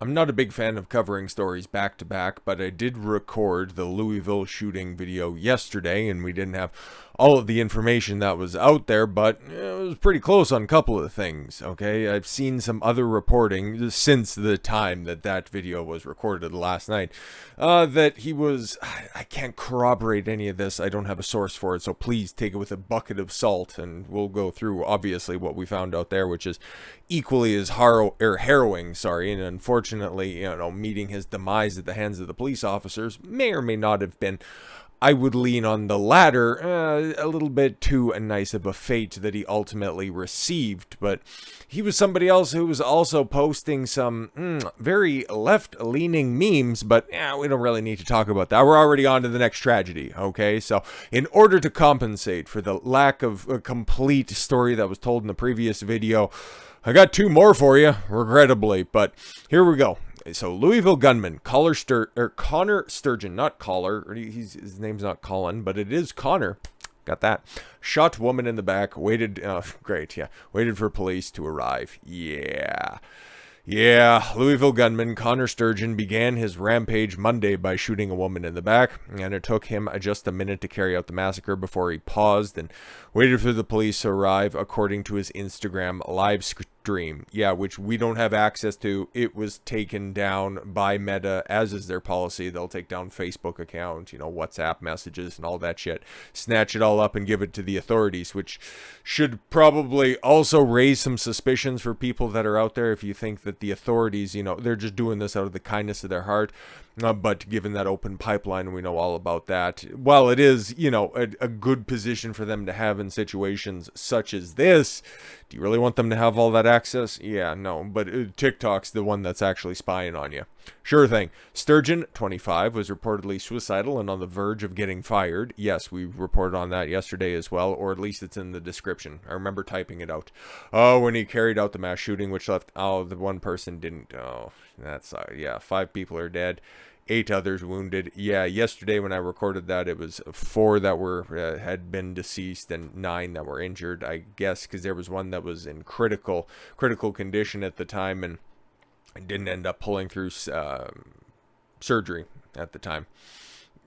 I'm not a big fan of covering stories back to back, but I did record the Louisville shooting video yesterday, and we didn't have all of the information that was out there, but it was pretty close on a couple of things, okay? I've seen some other reporting since the time that that video was recorded last night, that he was... I can't corroborate any of this. I don't have a source for it, so please take it with a bucket of salt, and we'll go through, obviously, what we found out there, which is equally as harrowing, and unfortunately, meeting his demise at the hands of the police officers may or may not have been. I would lean on the latter, a little bit too nice of a fate that he ultimately received, but he was somebody else who was also posting some very left-leaning memes, but we don't really need to talk about that. We're already on to the next tragedy, okay? So in order to compensate for the lack of a complete story that was told in the previous video, I got two more for you, regrettably, but here we go. So Louisville gunman Connor Sturgeon, not Collar. His name's not Colin, but it is Connor. Got that. Shot woman in the back. Waited. Great. Yeah. Waited for police to arrive. Yeah. Louisville gunman Connor Sturgeon began his rampage Monday by shooting a woman in the back, and it took him just a minute to carry out the massacre before he paused and waited for the police to arrive, according to his Instagram live stream. Yeah, which we don't have access to. It was taken down by Meta, as is their policy. They'll take down Facebook account, WhatsApp messages and all that shit, snatch it all up and give it to the authorities, which should probably also raise some suspicions for people that are out there if you think that the authorities, they're just doing this out of the kindness of their heart. But given that open pipeline, we know all about that. While it is, a good position for them to have in situations such as this, do you really want them to have all that access? Yeah, no, but TikTok's the one that's actually spying on you. Sure thing. Sturgeon, 25, was reportedly suicidal and on the verge of getting fired. Yes, we reported on that yesterday as well, or at least it's in the description. I remember typing it out. Oh, when he carried out the mass shooting, which left, the one person didn't. Oh, that's, 5 people are dead. 8 others wounded. Yeah, yesterday when I recorded that, it was 4 that were had been deceased and 9 that were injured, I guess, because there was one that was in critical condition at the time and didn't end up pulling through surgery at the time.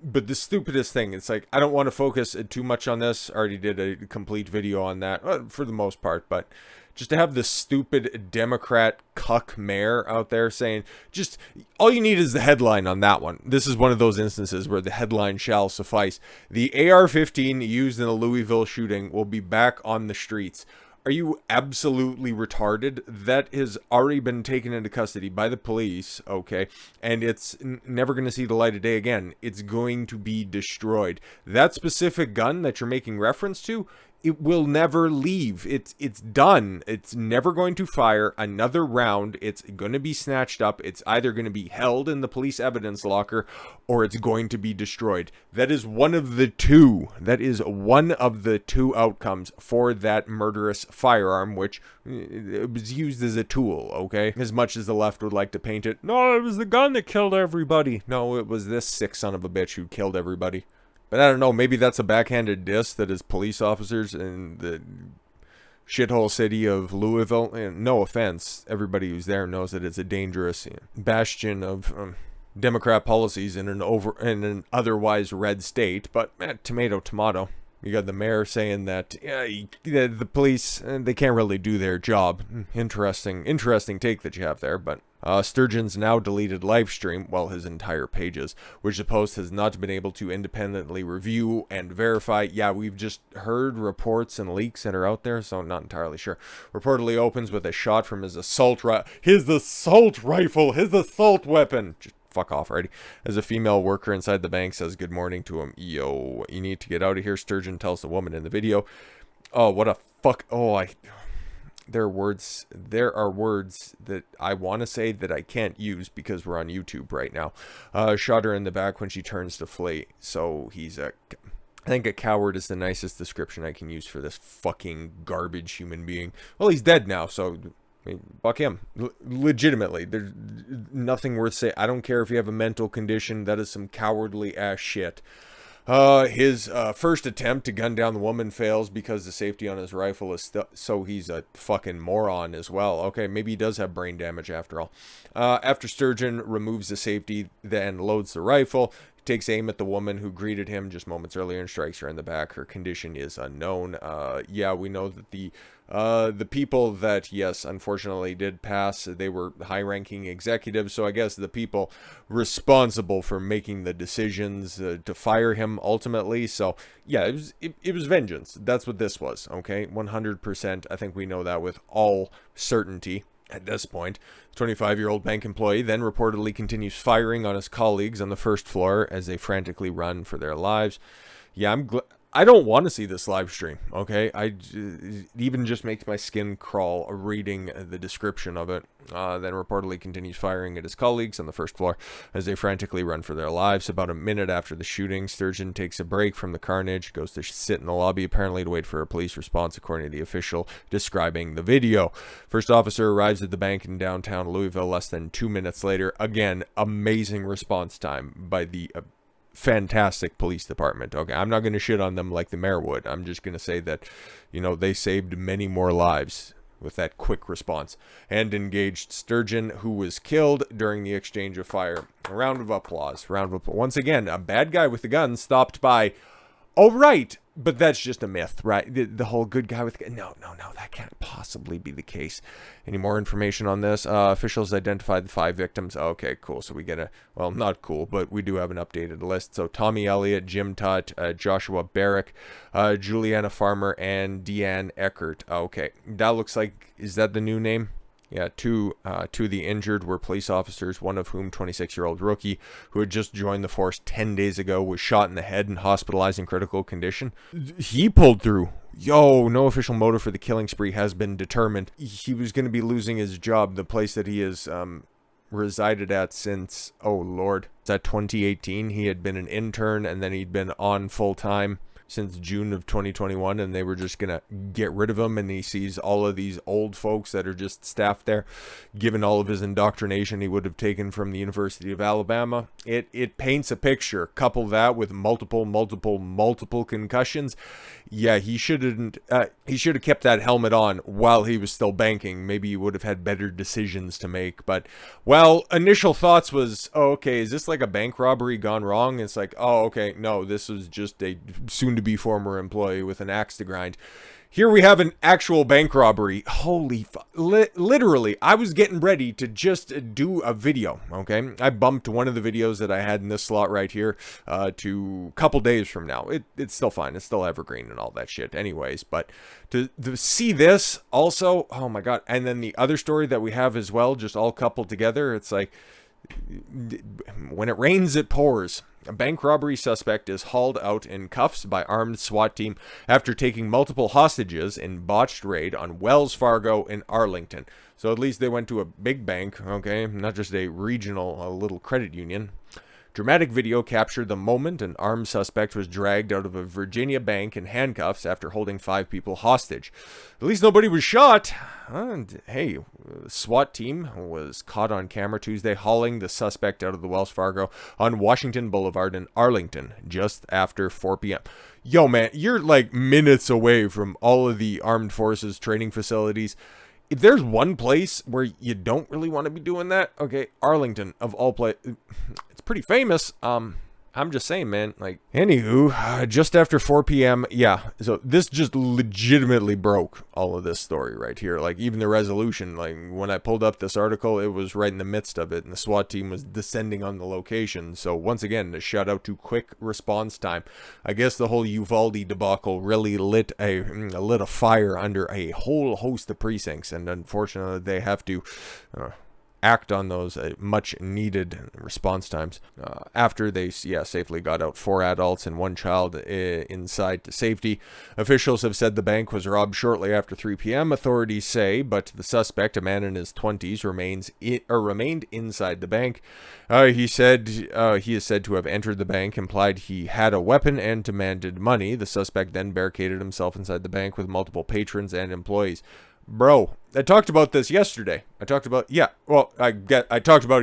But the stupidest thing, it's like, I don't want to focus too much on this. I already did a complete video on that, for the most part, but just to have this stupid Democrat cuck mayor out there saying, just, all you need is the headline on that one. This is one of those instances where the headline shall suffice. The AR-15 used in the Louisville shooting will be back on the streets. Are you absolutely retarded? That has already been taken into custody by the police, okay? And it's never going to see the light of day again. It's going to be destroyed. That specific gun that you're making reference to, it will never leave. It's done. It's never going to fire another round. It's going to be snatched up. It's either going to be held in the police evidence locker or it's going to be destroyed. That is one of the two. That is one of the two outcomes for that murderous firearm, which it was used as a tool, okay? As much as the left would like to paint it, no, it was the gun that killed everybody. No, it was this sick son of a bitch who killed everybody. But I don't know, maybe that's a backhanded diss that is police officers in the shithole city of Louisville. And no offense, everybody who's there knows that it's a dangerous bastion of Democrat policies in an otherwise red state. But tomato. You got the mayor saying that the police, they can't really do their job. Interesting take that you have there, but Sturgeon's now deleted live stream, his entire pages, which the Post has not been able to independently review and verify. Yeah, we've just heard reports and leaks that are out there, so not entirely sure. Reportedly opens with a shot from his assault rifle, his assault weapon. Just fuck off already. As a female worker inside the bank says good morning to him. Yo, you need to get out of here, Sturgeon tells the woman in the video. Oh, what a fuck. There are words that I want to say that I can't use because we're on YouTube right now. Shot her in the back when she turns to flee. So I think a coward is the nicest description I can use for this fucking garbage human being. Well, he's dead now, so fuck him. Legitimately, there's nothing worth saying. I don't care if you have a mental condition. That is some cowardly ass shit. His first attempt to gun down the woman fails because the safety on his rifle is so he's a fucking moron as well. Okay, maybe he does have brain damage after all. After Sturgeon removes the safety, then loads the rifle, takes aim at the woman who greeted him just moments earlier and strikes her in the back. Her condition is unknown. Yeah, we know that the people that, yes, unfortunately did pass, they were high-ranking executives, so I guess the people responsible for making the decisions to fire him ultimately. So yeah, it was vengeance. That's what this was. Okay, 100%. I think we know that with all certainty. At this point, the 25-year-old bank employee then reportedly continues firing on his colleagues on the first floor as they frantically run for their lives. Yeah, I don't want to see this live stream, okay? It even just makes my skin crawl reading the description of it. Then reportedly continues firing at his colleagues on the first floor as they frantically run for their lives. About a minute after the shooting, Sturgeon takes a break from the carnage, goes to sit in the lobby, apparently to wait for a police response, according to the official describing the video. First officer arrives at the bank in downtown Louisville less than 2 minutes later. Again, amazing response time by the fantastic police department. Okay, I'm not going to shit on them like the mayor would. I'm just going to say that, they saved many more lives with that quick response and engaged Sturgeon, who was killed during the exchange of fire. A round of applause. Once again, a bad guy with a gun stopped by. Oh, right. But that's just a myth, right? The whole good guy with... No, that can't possibly be the case. Any more information on this? Officials identified the 5 victims. Okay, cool. So we get well, not cool, but we do have an updated list. So Tommy Elliott, Jim Tutt, Joshua Barrick, Juliana Farmer, and Deanne Eckert. Okay, that looks like... Is that the new name? Yeah, two of the injured were police officers, one of whom, 26-year-old rookie, who had just joined the force 10 days ago, was shot in the head and hospitalized in critical condition. He pulled through. Yo, no official motive for the killing spree has been determined. He was going to be losing his job, the place that he has resided at since, oh lord, that 2018. He had been an intern, and then he'd been on full-time since June of 2021, and they were just gonna get rid of him, and he sees all of these old folks that are just staffed there, given all of his indoctrination he would have taken from the University of Alabama. It paints a picture. Couple that with multiple concussions. Yeah, he shouldn't. He should have kept that helmet on while he was still banking. Maybe he would have had better decisions to make. But, well, initial thoughts was, oh, okay, is this like a bank robbery gone wrong? It's like, oh, okay, no, this was just a soon-to-be former employee with an axe to grind. Here we have an actual bank robbery. Holy literally, I was getting ready to just do a video, okay? I bumped one of the videos that I had in this slot right here to a couple days from now. It's still fine. It's still evergreen and all that shit anyways. But to see this also, oh my God. And then the other story that we have as well, just all coupled together, it's like, when it rains, it pours. A bank robbery suspect is hauled out in cuffs by armed SWAT team after taking multiple hostages in botched raid on Wells Fargo in Arlington. So at least they went to a big bank, okay, not just a regional little credit union. Dramatic video captured the moment an armed suspect was dragged out of a Virginia bank in handcuffs after holding 5 people hostage. At least nobody was shot. And, hey, SWAT team was caught on camera Tuesday hauling the suspect out of the Wells Fargo on Washington Boulevard in Arlington just after 4 p.m. Yo, man, you're like minutes away from all of the armed forces training facilities. If there's one place where you don't really want to be doing that, okay, Arlington, of all places. It's pretty famous. I'm just saying, man, like, anywho, just after 4 p.m., yeah, so this just legitimately broke all of this story right here. Like, even the resolution, like, when I pulled up this article, it was right in the midst of it, and the SWAT team was descending on the location. So, once again, a shout out to quick response time. I guess the whole Uvalde debacle really lit a fire under a whole host of precincts, and unfortunately, they have to act on those much needed response times. After they safely got out 4 adults and 1 child inside to safety. Officials have said the bank was robbed shortly after 3 p.m., authorities say, but the suspect, a man in his 20s, remained inside the bank. He is said to have entered the bank, implied he had a weapon and demanded money. The suspect then barricaded himself inside the bank with multiple patrons and employees. Bro, I talked about this yesterday. I talked about it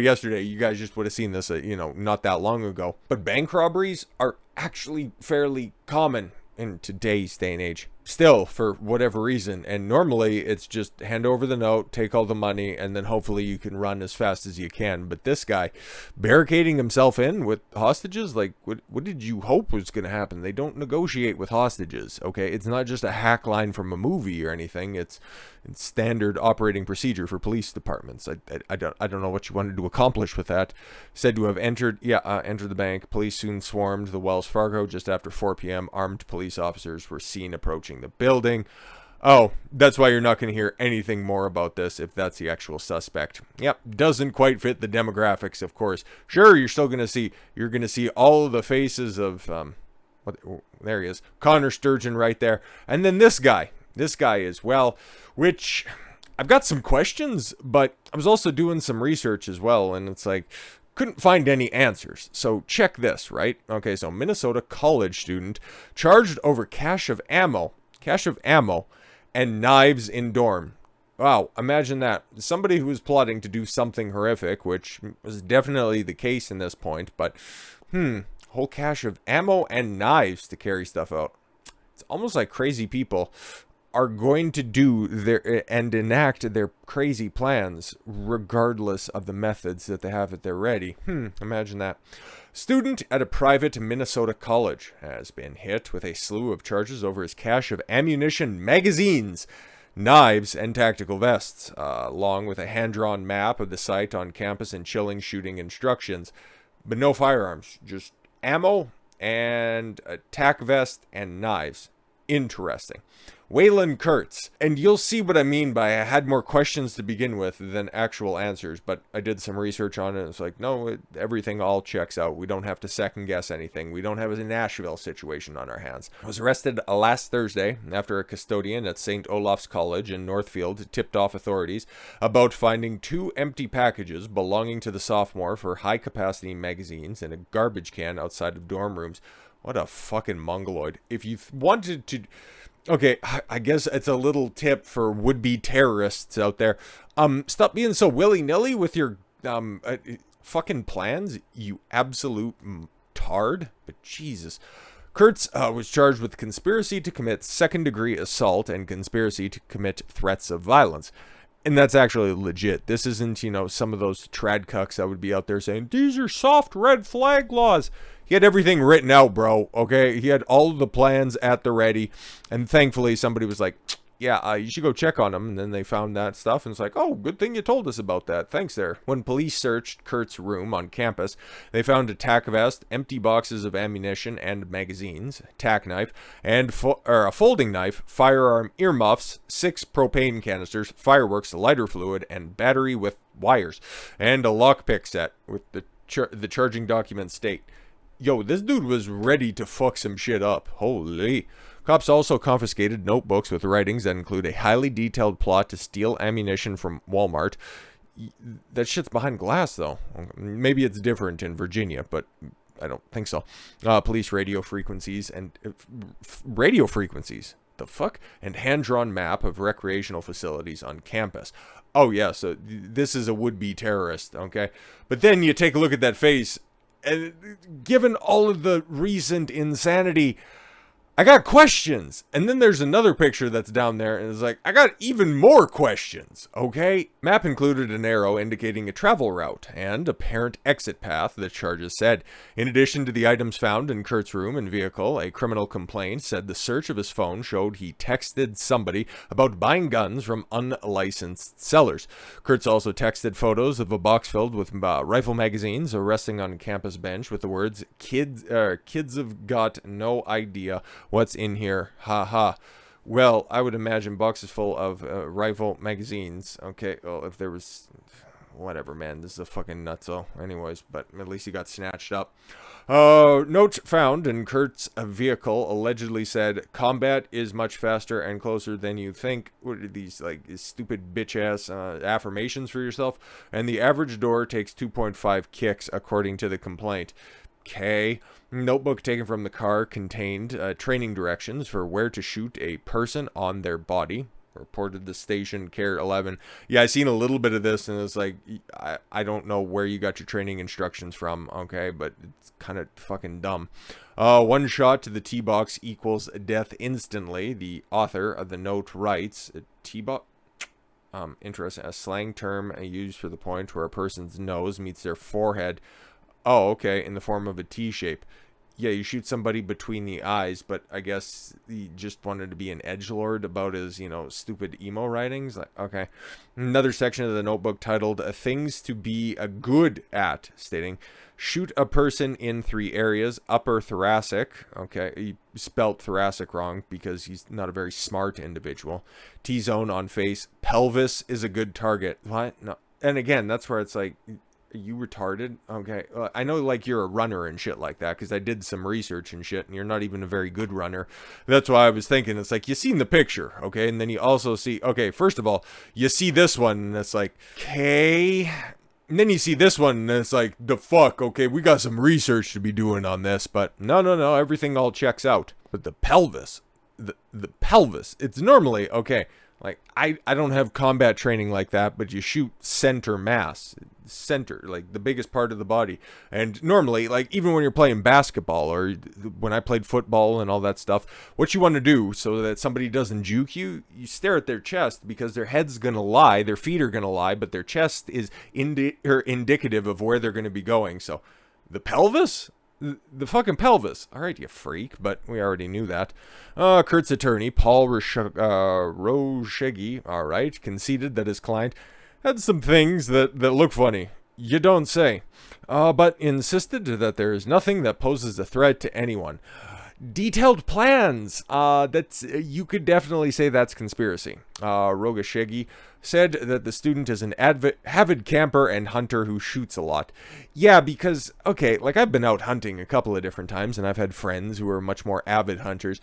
yesterday. You guys just would have seen this, not that long ago. But bank robberies are actually fairly common in today's day and age. Still, for whatever reason. And normally it's just hand over the note, take all the money, and then hopefully you can run as fast as you can. But this guy barricading himself in with hostages, like, what did you hope was going to happen? They don't negotiate with hostages, okay? It's not just a hack line from a movie or anything. It's standard operating procedure for police departments. I don't know what you wanted to accomplish with that. Said to have entered the bank. Police soon swarmed the Wells Fargo just after 4 p.m. Armed police officers were seen approaching the building. Oh, that's why you're not going to hear anything more about this if that's the actual suspect. Yep, doesn't quite fit the demographics, of course. Sure, you're going to see all of the faces of there he is, Connor Sturgeon right there. And then this guy as well, which I've got some questions, but I was also doing some research as well, and it's like, couldn't find any answers. So check this, right? Okay, so Minnesota college student charged over cache of ammo, and knives in dorm. Wow, imagine that. Somebody who was plotting to do something horrific, which was definitely the case in this point, but whole cache of ammo and knives to carry stuff out. It's almost like crazy people are going to do and enact their crazy plans regardless of the methods that they have at their ready. Imagine that. Student at a private Minnesota college has been hit with a slew of charges over his cache of ammunition, magazines, knives, and tactical vests, along with a hand-drawn map of the site on campus and chilling shooting instructions. But no firearms, just ammo and a tac vest and knives. Interesting. Waylon Kurts. And you'll see what I mean by I had more questions to begin with than actual answers, but I did some research on it. It's like, no, everything all checks out. We don't have to second guess anything. We don't have a Nashville situation on our hands. I was arrested last Thursday after a custodian at St. Olaf's College in Northfield tipped off authorities about finding 2 empty packages belonging to the sophomore for high-capacity magazines in a garbage can outside of dorm rooms. What a fucking mongoloid. If you wanted to... Okay, I guess it's a little tip for would-be terrorists out there. Stop being so willy-nilly with your fucking plans, you absolute tard. But Jesus. Kurtz was charged with conspiracy to commit second-degree assault and conspiracy to commit threats of violence. And that's actually legit. This isn't, some of those trad cucks that would be out there saying, these are soft red flag laws. He had everything written out, bro, okay? He had all of the plans at the ready. And thankfully, somebody was like, yeah, you should go check on him. And then they found that stuff. And it's like, oh, good thing you told us about that. Thanks there. When police searched Kurt's room on campus, they found a tac vest, empty boxes of ammunition and magazines, tac knife, and a folding knife, firearm earmuffs, 6 propane canisters, fireworks, lighter fluid, and battery with wires, and a lockpick set with the charging document state. Yo, this dude was ready to fuck some shit up. Holy. Cops also confiscated notebooks with writings that include a highly detailed plot to steal ammunition from Walmart. That shit's behind glass, though. Maybe it's different in Virginia, but I don't think so. Police radio frequencies. The fuck? And hand-drawn map of recreational facilities on campus. Oh, yeah, so this is a would-be terrorist, okay? But then you take a look at that face, and given all of the recent insanity, I got questions. And then there's another picture that's down there, and it's like, I got even more questions, okay? Map included an arrow indicating a travel route and apparent exit path, the charges said. In addition to the items found in Kurt's room and vehicle, a criminal complaint said the search of his phone showed he texted somebody about buying guns from unlicensed sellers. Kurtz also texted photos of a box filled with rifle magazines resting on a campus bench with the words, kids have got no idea what's in here, ha ha. Well, I would imagine boxes full of rifle magazines. Okay, well, if there was... Whatever, man. This is a fucking nutso. Anyways, but at least he got snatched up. Note found in Kurt's vehicle allegedly said, combat is much faster and closer than you think. What are these, like, stupid bitch-ass affirmations for yourself? And the average door takes 2.5 kicks, according to the complaint. Okay. Notebook taken from the car contained training directions for where to shoot a person on their body. reported the station, care 11. Yeah, I seen a little bit of this, and it's like, I don't know where you got your training instructions from, okay, but it's kind of fucking dumb. One shot to the tee box equals death instantly. The author of the note writes, tee box, interesting, a slang term used for the point where a person's nose meets their forehead. Oh, okay, in the form of a T shape. Yeah, you shoot somebody between the eyes, but I guess he just wanted to be an edgelord about his, stupid emo writings. Like, okay. Another section of the notebook titled Things to Be a Good At, stating, shoot a person in 3 areas. Upper thoracic. Okay, he spelt thoracic wrong because he's not a very smart individual. T-zone on face. Pelvis is a good target. What? No. And again, that's where it's like, are you retarded? Okay. I know, like, you're a runner and shit like that, because I did some research and shit, and you're not even a very good runner. That's why I was thinking, it's like, you seen the picture, okay? And then you also see, okay, first of all, you see this one, and it's like, okay. And then you see this one, and it's like, the fuck, okay, we got some research to be doing on this, but no, everything all checks out. But the pelvis, the pelvis, it's normally, okay, like, I don't have combat training like that, but you shoot center mass. Center, like the biggest part of the body. And normally, like, even when you're playing basketball or when I played football and all that stuff, what you want to do so that somebody doesn't juke you, you stare at their chest, because their head's gonna lie, their feet are gonna lie, but their chest is indicative of where they're gonna be going. So the pelvis? The fucking pelvis. All right, you freak, but we already knew that. Kurt's attorney, Paul Roshegi, all right, conceded that his client had some things that look funny. You don't say. But insisted that there is nothing that poses a threat to anyone. Detailed plans. That's you could definitely say that's conspiracy. Rogashegi said that the student is an avid camper and hunter who shoots a lot. Yeah, because, okay, like, I've been out hunting a couple of different times, and I've had friends who are much more avid hunters.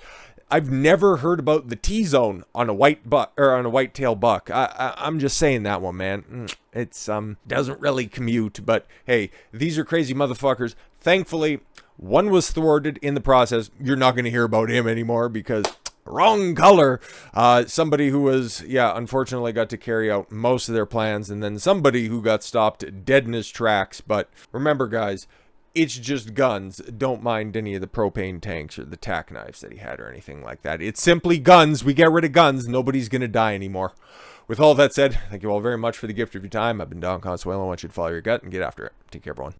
I've never heard about the T-zone on a white buck, or on a white-tail buck. I'm just saying that one, man. It's doesn't really commute, but hey, these are crazy motherfuckers. Thankfully, one was thwarted in the process. You're not going to hear about him anymore because wrong color. Somebody who was, unfortunately got to carry out most of their plans, and then somebody who got stopped dead in his tracks. But remember, guys, it's just guns. Don't mind any of the propane tanks or the tack knives that he had or anything like that. It's simply guns. We get rid of guns. Nobody's going to die anymore. With all that said, thank you all very much for the gift of your time. I've been Don Consuelo. I want you to follow your gut and get after it. Take care, everyone.